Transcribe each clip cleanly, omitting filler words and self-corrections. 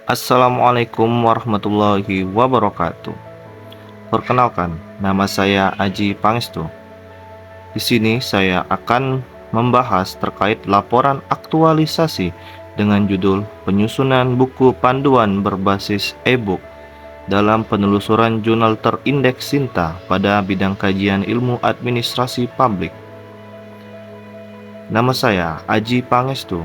Assalamualaikum warahmatullahi wabarakatuh. Perkenalkan, nama saya Aji Pangestu. Di sini saya akan membahas terkait laporan aktualisasi dengan judul Penyusunan Buku Panduan Berbasis E-book dalam penelusuran jurnal terindeks Sinta pada bidang kajian ilmu administrasi publik. Nama saya Aji Pangestu.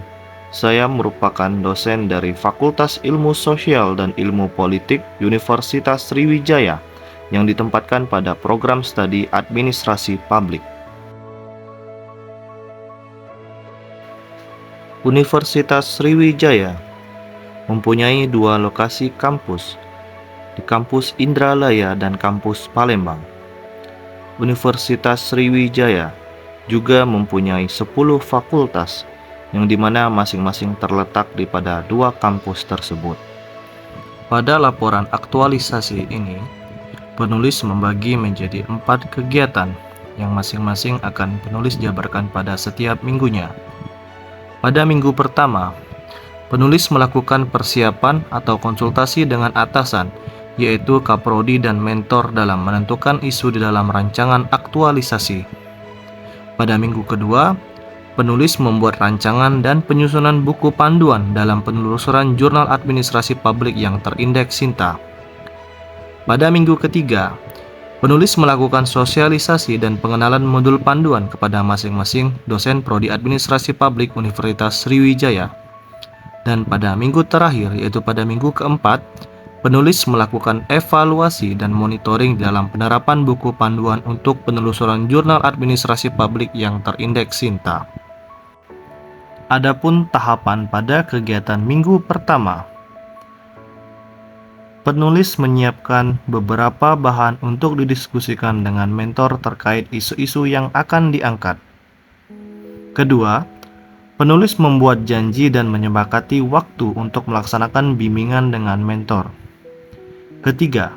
Saya merupakan dosen dari Fakultas Ilmu Sosial dan Ilmu Politik Universitas Sriwijaya yang ditempatkan pada program studi administrasi publik. Universitas Sriwijaya mempunyai dua lokasi kampus, di kampus Indralaya dan kampus Palembang. Universitas Sriwijaya juga mempunyai 10 fakultas yang dimana masing-masing terletak di pada dua kampus tersebut. Pada laporan aktualisasi ini, penulis membagi menjadi 4 kegiatan yang masing-masing akan penulis jabarkan pada setiap minggunya. Pada minggu pertama, penulis melakukan persiapan atau konsultasi dengan atasan, yaitu kaprodi dan mentor dalam menentukan isu di dalam rancangan aktualisasi. Pada minggu kedua, penulis membuat rancangan dan penyusunan buku panduan dalam penelusuran jurnal administrasi publik yang terindeks Sinta. Pada minggu ketiga, penulis melakukan sosialisasi dan pengenalan modul panduan kepada masing-masing dosen prodi administrasi publik Universitas Sriwijaya. Dan pada minggu terakhir, yaitu pada minggu keempat, penulis melakukan evaluasi dan monitoring dalam penerapan buku panduan untuk penelusuran jurnal administrasi publik yang terindeks Sinta. Adapun tahapan pada kegiatan minggu pertama, penulis menyiapkan beberapa bahan untuk didiskusikan dengan mentor terkait isu-isu yang akan diangkat. Kedua, penulis membuat janji dan menyepakati waktu untuk melaksanakan bimbingan dengan mentor. Ketiga,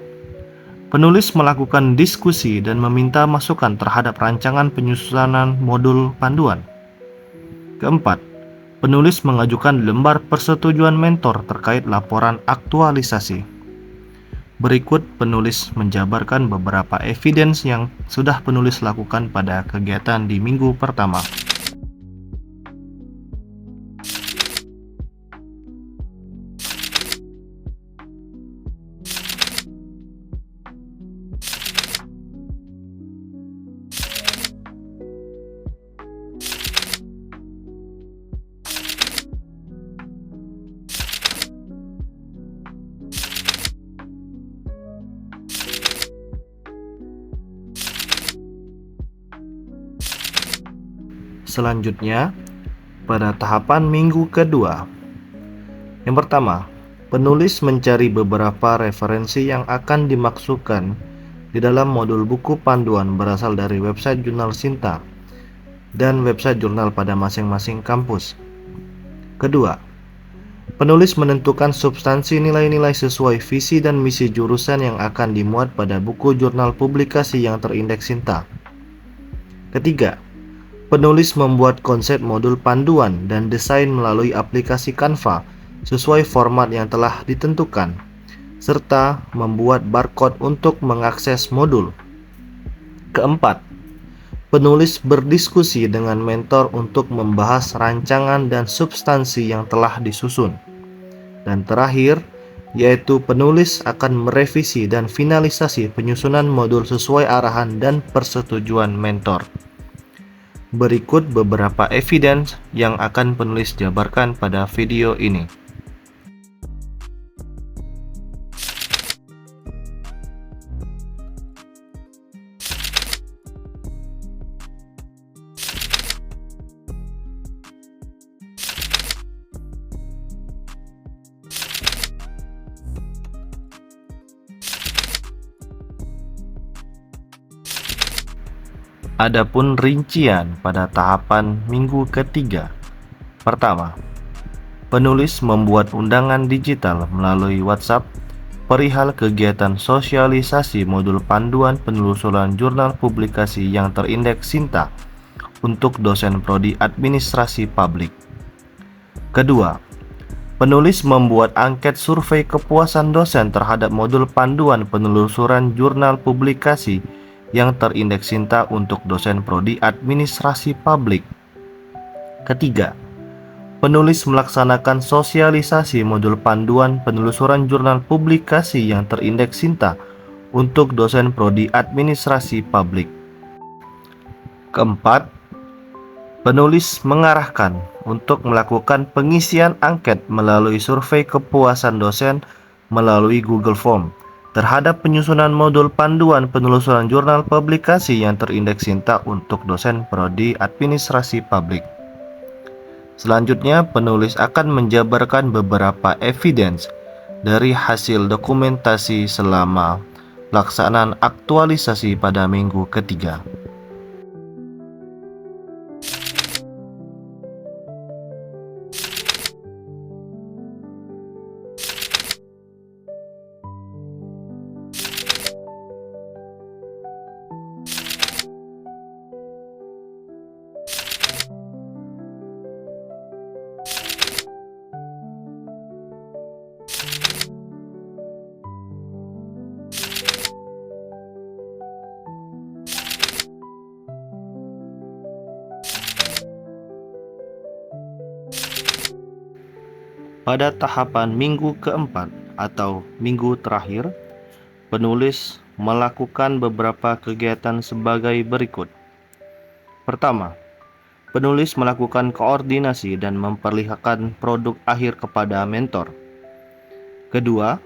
penulis melakukan diskusi dan meminta masukan terhadap rancangan penyusunan modul panduan. Keempat, penulis mengajukan lembar persetujuan mentor terkait laporan aktualisasi. Berikut penulis menjabarkan beberapa evidence yang sudah penulis lakukan pada kegiatan di minggu pertama. Selanjutnya, pada tahapan minggu kedua. Yang pertama, penulis mencari beberapa referensi yang akan dimasukkan di dalam modul buku panduan berasal dari website jurnal Sinta dan website jurnal pada masing-masing kampus. Kedua, penulis menentukan substansi nilai-nilai sesuai visi dan misi jurusan yang akan dimuat pada buku jurnal publikasi yang terindeks Sinta. Ketiga, penulis membuat konsep modul panduan dan desain melalui aplikasi Canva sesuai format yang telah ditentukan, serta membuat barcode untuk mengakses modul. Keempat, penulis berdiskusi dengan mentor untuk membahas rancangan dan substansi yang telah disusun. Dan terakhir, yaitu penulis akan merevisi dan finalisasi penyusunan modul sesuai arahan dan persetujuan mentor. Berikut beberapa evidence yang akan penulis jabarkan pada video ini. Adapun rincian pada tahapan minggu ketiga. Pertama, penulis membuat undangan digital melalui WhatsApp perihal kegiatan sosialisasi modul panduan penelusuran jurnal publikasi yang terindeks Sinta untuk dosen prodi administrasi publik. Kedua, Penulis membuat angket survei kepuasan dosen terhadap modul panduan penelusuran jurnal publikasi yang terindeks Sinta untuk dosen prodi administrasi publik. Ketiga, penulis melaksanakan sosialisasi modul panduan penelusuran jurnal publikasi yang terindeks Sinta untuk dosen prodi administrasi publik. Keempat, penulis mengarahkan untuk melakukan pengisian angket melalui survei kepuasan dosen melalui Google Form terhadap penyusunan modul panduan penelusuran jurnal publikasi yang terindeks Sinta untuk dosen prodi administrasi publik. Selanjutnya, penulis akan menjabarkan beberapa evidence dari hasil dokumentasi selama pelaksanaan aktualisasi pada minggu ketiga. Pada tahapan minggu keempat atau minggu terakhir, penulis melakukan beberapa kegiatan sebagai berikut. Pertama, penulis melakukan koordinasi dan memperlihatkan produk akhir kepada mentor. Kedua,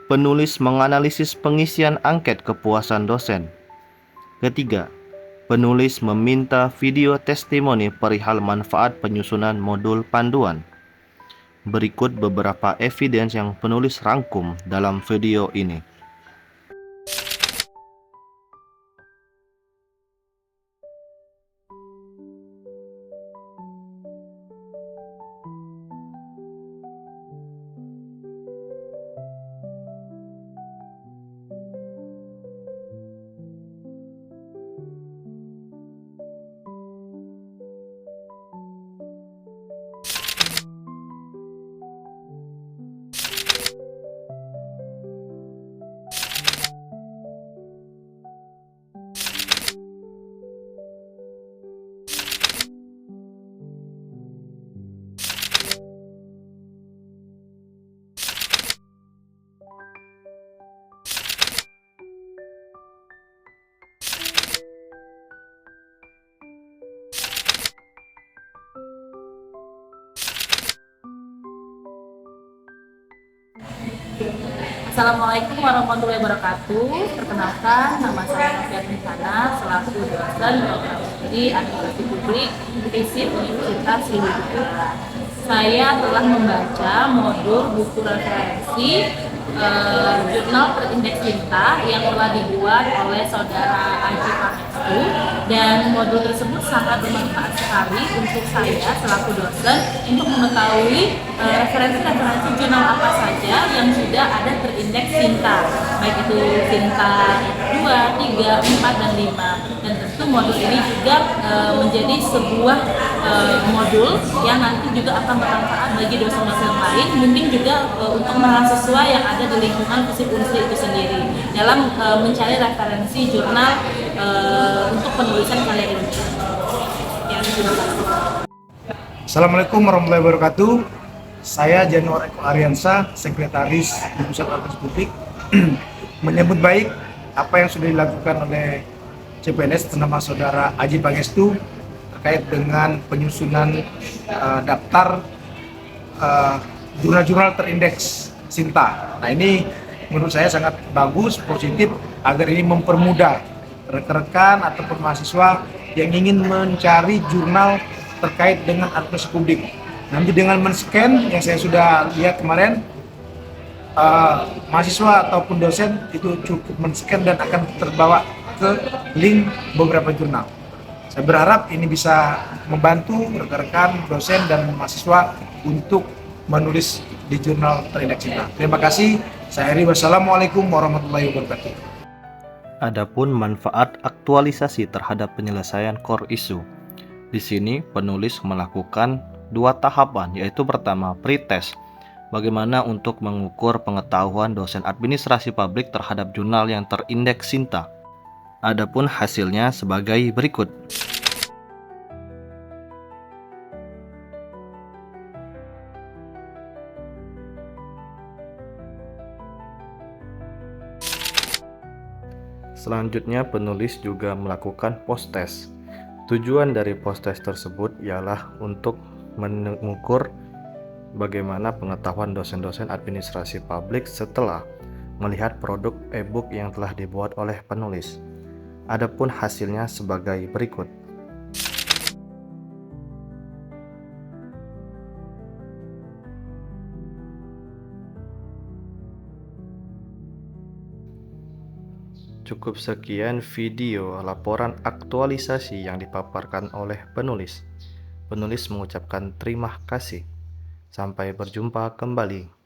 penulis menganalisis pengisian angket kepuasan dosen. Ketiga, penulis meminta video testimoni perihal manfaat penyusunan modul panduan. Berikut beberapa evidence yang penulis rangkum dalam video ini. Assalamualaikum warahmatullahi wabarakatuh. Perkenalkan, nama saya Noviat Nihana selaku dosen program studi administrasi publik FISIP Universitas Sriwijaya. Saya telah membaca modul buku referensi jurnal terindeks Sinta yang telah dibuat oleh saudara Aji Pamestu, dan modul tersebut sangat bermanfaat sekali untuk saya selaku dosen untuk mengetahui referensi-referensi jurnal apa saja yang sudah ada terindeks Sinta, baik itu Sinta 2, 3, 4, dan 5. Dan tentu modul ini juga menjadi sebuah modul yang nanti juga akan bermanfaat bagi dosen-dosen lain, mungkin juga untuk mahasiswa yang ada di lingkungan FISIP Unsri itu sendiri dalam mencari referensi jurnal untuk penulisan karya ilmiah. Assalamualaikum warahmatullahi wabarakatuh. Saya Januar Eko Ariansa, Sekretaris di Pusat Administrasi Publik, menyambut baik apa yang sudah dilakukan oleh CPNS bernama Saudara Aji Pangestu terkait dengan penyusunan daftar jurnal-jurnal terindeks Sinta. Nah, ini menurut saya sangat bagus, positif, agar ini mempermudah rekan-rekan ataupun mahasiswa yang ingin mencari jurnal terkait dengan administrasi publik. Nanti dengan men-scan yang saya sudah lihat kemarin, mahasiswa ataupun dosen itu cukup men-scan dan akan terbawa ke link beberapa jurnal. Saya berharap ini bisa membantu rekan-rekan dosen dan mahasiswa untuk menulis di jurnal terindeks Sinta. Terima kasih. Saya akhiri. Wassalamualaikum warahmatullahi wabarakatuh. Adapun manfaat aktualisasi terhadap penyelesaian core issue. Di sini penulis melakukan dua tahapan, yaitu pertama pretest Bagaimana untuk mengukur pengetahuan dosen administrasi publik terhadap jurnal yang terindeks Sinta? Adapun hasilnya sebagai berikut. Selanjutnya, penulis juga melakukan post-test. Tujuan dari post-test tersebut ialah untuk mengukur bagaimana pengetahuan dosen-dosen administrasi publik setelah melihat produk e-book yang telah dibuat oleh penulis. Adapun hasilnya sebagai berikut. Cukup sekian video laporan aktualisasi yang dipaparkan oleh penulis. Penulis mengucapkan terima kasih. Sampai berjumpa kembali.